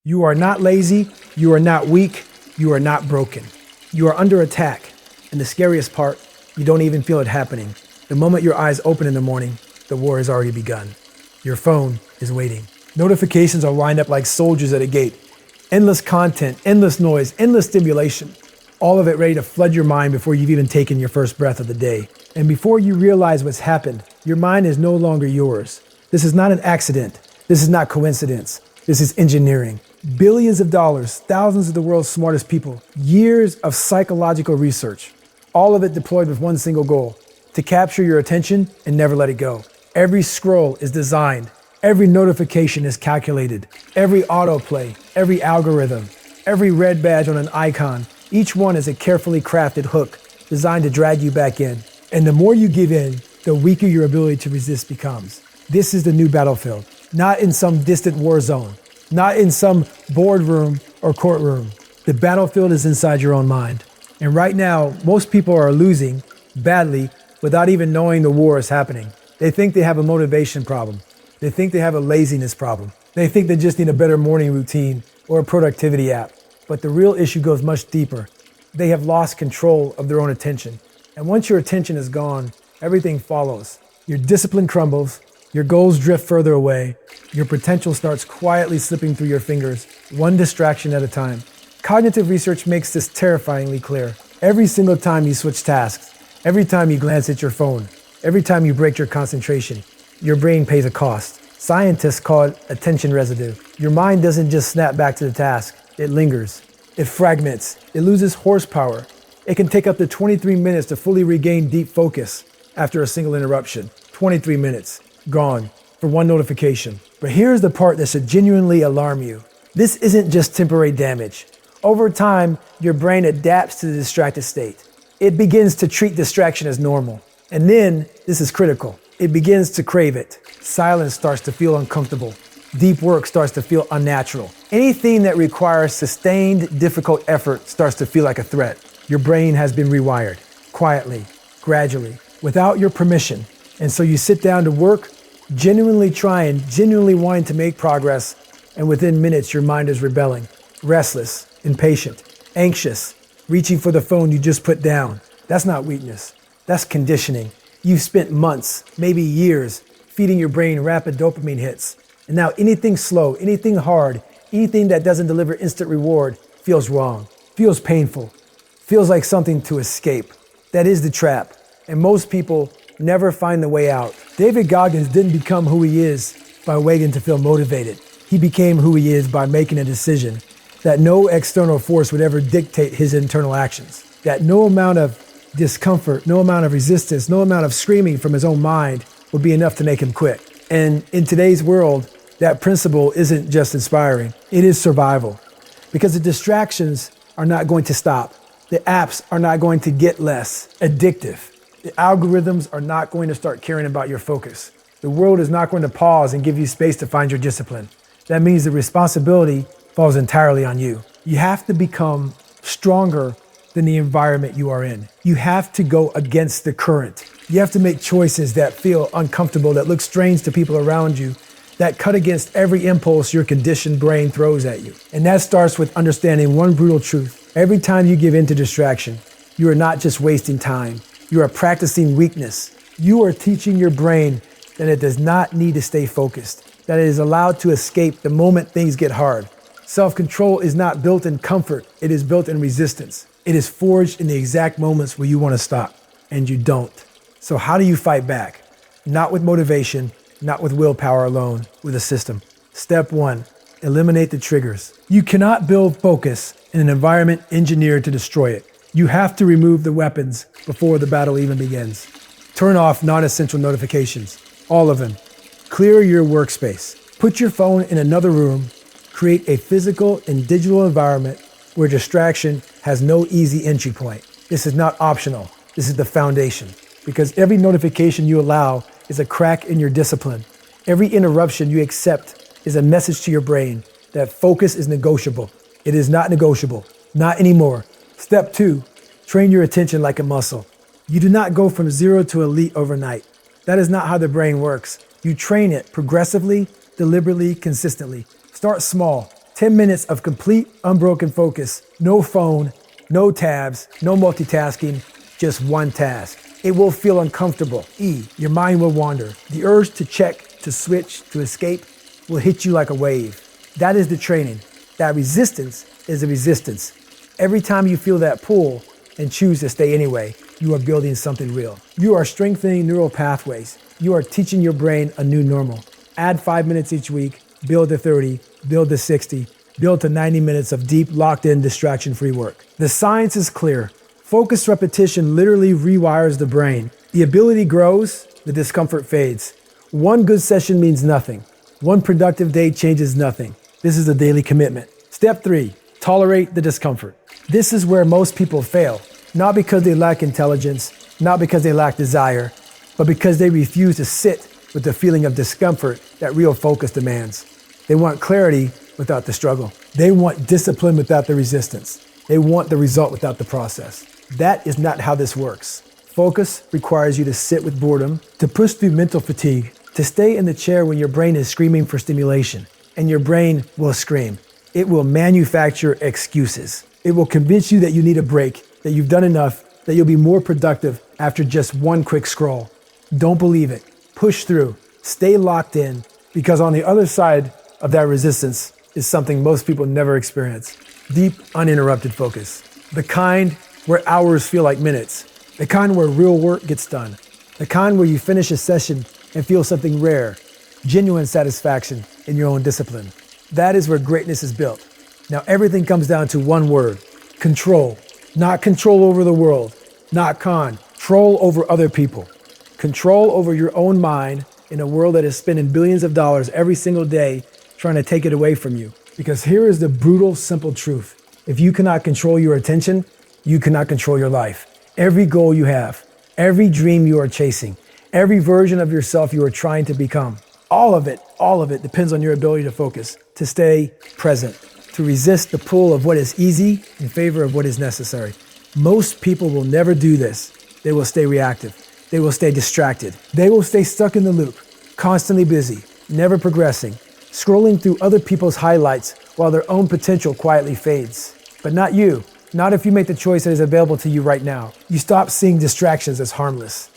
You are not lazy, you are not weak, you are not broken. You are under attack, and the scariest part, you don't even feel it happening. The moment your eyes open in the morning, the war has already begun. Your phone is waiting. Notifications are lined up like soldiers at a gate. Endless content, endless noise, endless stimulation. All of it ready to flood your mind before you've even taken your first breath of the day. And before you realize what's happened, your mind is no longer yours. This is not an accident. This is not coincidence. This is engineering. Billions of dollars, thousands of the world's smartest people, years of psychological research, all of it deployed with one single goal, to capture your attention and never let it go. Every scroll is designed. Every notification is calculated. Every autoplay, every algorithm, every red badge on an icon, each one is a carefully crafted hook designed to drag you back in. And the more you give in, the weaker your ability to resist becomes. This is the new battlefield, not in some distant war zone, not in some boardroom or courtroom. The battlefield is inside your own mind. And right now, most people are losing badly without even knowing the war is happening. They think they have a motivation problem. They think they have a laziness problem. They think they just need a better morning routine or a productivity app. But the real issue goes much deeper. They have lost control of their own attention. And once your attention is gone, everything follows. Your discipline crumbles, your goals drift further away, your potential starts quietly slipping through your fingers, one distraction at a time. Cognitive research makes this terrifyingly clear. Every single time you switch tasks, every time you glance at your phone, every time you break your concentration, your brain pays a cost. Scientists call it attention residue. Your mind doesn't just snap back to the task, it lingers. It fragments, it loses horsepower. It can take up to 23 minutes to fully regain deep focus after a single interruption. 23 minutes, gone, for one notification. But here's the part that should genuinely alarm you. This isn't just temporary damage. Over time, your brain adapts to the distracted state. It begins to treat distraction as normal. And then, this is critical, it begins to crave it. Silence starts to feel uncomfortable. Deep work starts to feel unnatural. Anything that requires sustained, difficult effort starts to feel like a threat. Your brain has been rewired, quietly, gradually, without your permission. And so you sit down to work, genuinely trying, genuinely wanting to make progress, and within minutes your mind is rebelling, restless, impatient, anxious, reaching for the phone you just put down. That's not weakness, that's conditioning. You've spent months, maybe years, feeding your brain rapid dopamine hits. And now anything slow, anything hard, anything that doesn't deliver instant reward feels wrong, feels painful, feels like something to escape. That is the trap. And most people never find the way out. David Goggins didn't become who he is by waiting to feel motivated. He became who he is by making a decision that no external force would ever dictate his internal actions. That no amount of discomfort, no amount of resistance, no amount of screaming from his own mind would be enough to make him quit. And in today's world, that principle isn't just inspiring, it is survival. Because the distractions are not going to stop. The apps are not going to get less addictive. The algorithms are not going to start caring about your focus. The world is not going to pause and give you space to find your discipline. That means the responsibility falls entirely on you. You have to become stronger than the environment you are in. You have to go against the current. You have to make choices that feel uncomfortable, that look strange to people around you, that cut against every impulse your conditioned brain throws at you. And that starts with understanding one brutal truth. Every time you give in to distraction, you are not just wasting time. You are practicing weakness. You are teaching your brain that it does not need to stay focused, that it is allowed to escape the moment things get hard. Self-control is not built in comfort, it is built in resistance. It is forged in the exact moments where you want to stop, and you don't. So how do you fight back? Not with motivation, not with willpower alone, with a system. Step 1, eliminate the triggers. You cannot build focus in an environment engineered to destroy it. You have to remove the weapons before the battle even begins. Turn off non-essential notifications, all of them. Clear your workspace. Put your phone in another room. Create a physical and digital environment where distraction has no easy entry point. This is not optional. This is the foundation. Because every notification you allow is a crack in your discipline. Every interruption you accept is a message to your brain that focus is negotiable. It is not negotiable, not anymore. Step 2, train your attention like a muscle. You do not go from 0 to elite overnight. That is not how the brain works. You train it progressively, deliberately, consistently. Start small, 10 minutes of complete, unbroken focus. No phone, no tabs, no multitasking, just one task. It will feel uncomfortable. Your mind will wander. The urge to check, to switch, to escape will hit you like a wave. That is the training. That resistance is the resistance. Every time you feel that pull and choose to stay anyway, you are building something real. You are strengthening neural pathways. You are teaching your brain a new normal. Add 5 minutes each week, build to 30, build to 60, build to 90 minutes of deep, locked-in, distraction-free work. The science is clear. Focused repetition literally rewires the brain. The ability grows, the discomfort fades. One good session means nothing. One productive day changes nothing. This is a daily commitment. Step 3, tolerate the discomfort. This is where most people fail, not because they lack intelligence, not because they lack desire, but because they refuse to sit with the feeling of discomfort that real focus demands. They want clarity without the struggle. They want discipline without the resistance. They want the result without the process. That is not how this works. Focus requires you to sit with boredom, to push through mental fatigue, to stay in the chair when your brain is screaming for stimulation. And your brain will scream. It will manufacture excuses. It will convince you that you need a break, that you've done enough, that you'll be more productive after just one quick scroll. Don't believe it. Push through. Stay locked in, because on the other side of that resistance is something most people never experience. Deep, uninterrupted focus. The kind where hours feel like minutes. The kind where real work gets done. The kind where you finish a session and feel something rare, genuine satisfaction in your own discipline. That is where greatness is built. Now everything comes down to one word: control. Not control over the world, not control over other people. Control over your own mind in a world that is spending billions of dollars every single day trying to take it away from you. Because here is the brutal, simple truth. If you cannot control your attention, you cannot control your life. Every goal you have, every dream you are chasing, every version of yourself you are trying to become, all of it depends on your ability to focus, to stay present, to resist the pull of what is easy in favor of what is necessary. Most people will never do this. They will stay reactive. They will stay distracted. They will stay stuck in the loop, constantly busy, never progressing, scrolling through other people's highlights while their own potential quietly fades. But not you. Not if you make the choice that is available to you right now. You stop seeing distractions as harmless.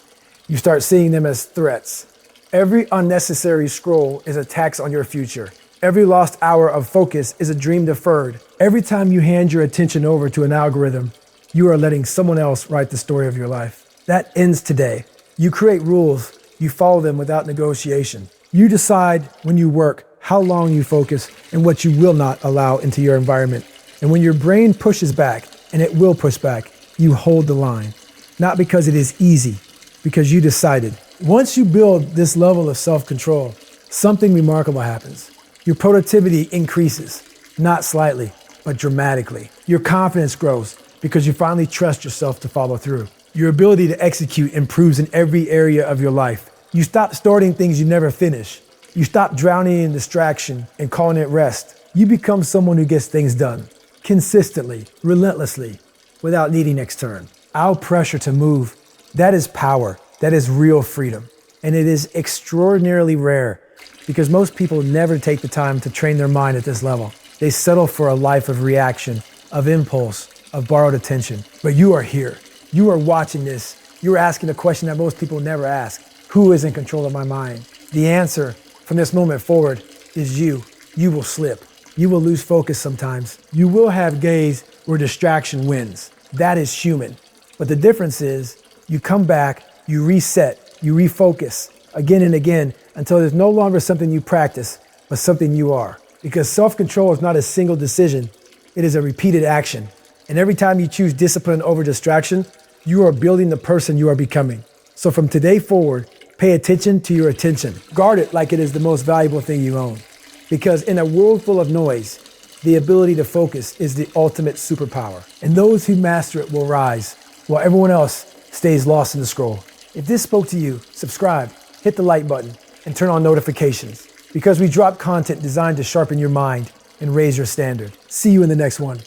You start seeing them as threats. Every unnecessary scroll is a tax on your future. Every lost hour of focus is a dream deferred. Every time you hand your attention over to an algorithm, you are letting someone else write the story of your life. That ends today. You create rules, you follow them without negotiation. You decide when you work, how long you focus, and what you will not allow into your environment. And when your brain pushes back, and it will push back, you hold the line. Not because it is easy, because you decided. Once you build this level of self-control, something remarkable happens. Your productivity increases, not slightly, but dramatically. Your confidence grows because you finally trust yourself to follow through. Your ability to execute improves in every area of your life. You stop starting things you never finish. You stop drowning in distraction and calling it rest. You become someone who gets things done, consistently, relentlessly, without needing extern. Our pressure to move, that is power. That is real freedom. And it is extraordinarily rare because most people never take the time to train their mind at this level. They settle for a life of reaction, of impulse, of borrowed attention. But you are here. You are watching this. You're asking a question that most people never ask. Who is in control of my mind? The answer from this moment forward is you. You will slip. You will lose focus sometimes. You will have days where distraction wins. That is human. But the difference is you come back, you reset, you refocus again and again until there's no longer something you practice, but something you are. Because self-control is not a single decision. It is a repeated action. And every time you choose discipline over distraction, you are building the person you are becoming. So from today forward, pay attention to your attention. Guard it like it is the most valuable thing you own. Because in a world full of noise, the ability to focus is the ultimate superpower. And those who master it will rise, while everyone else stays lost in the scroll. If this spoke to you, subscribe, hit the like button, and turn on notifications. Because we drop content designed to sharpen your mind and raise your standard. See you in the next one.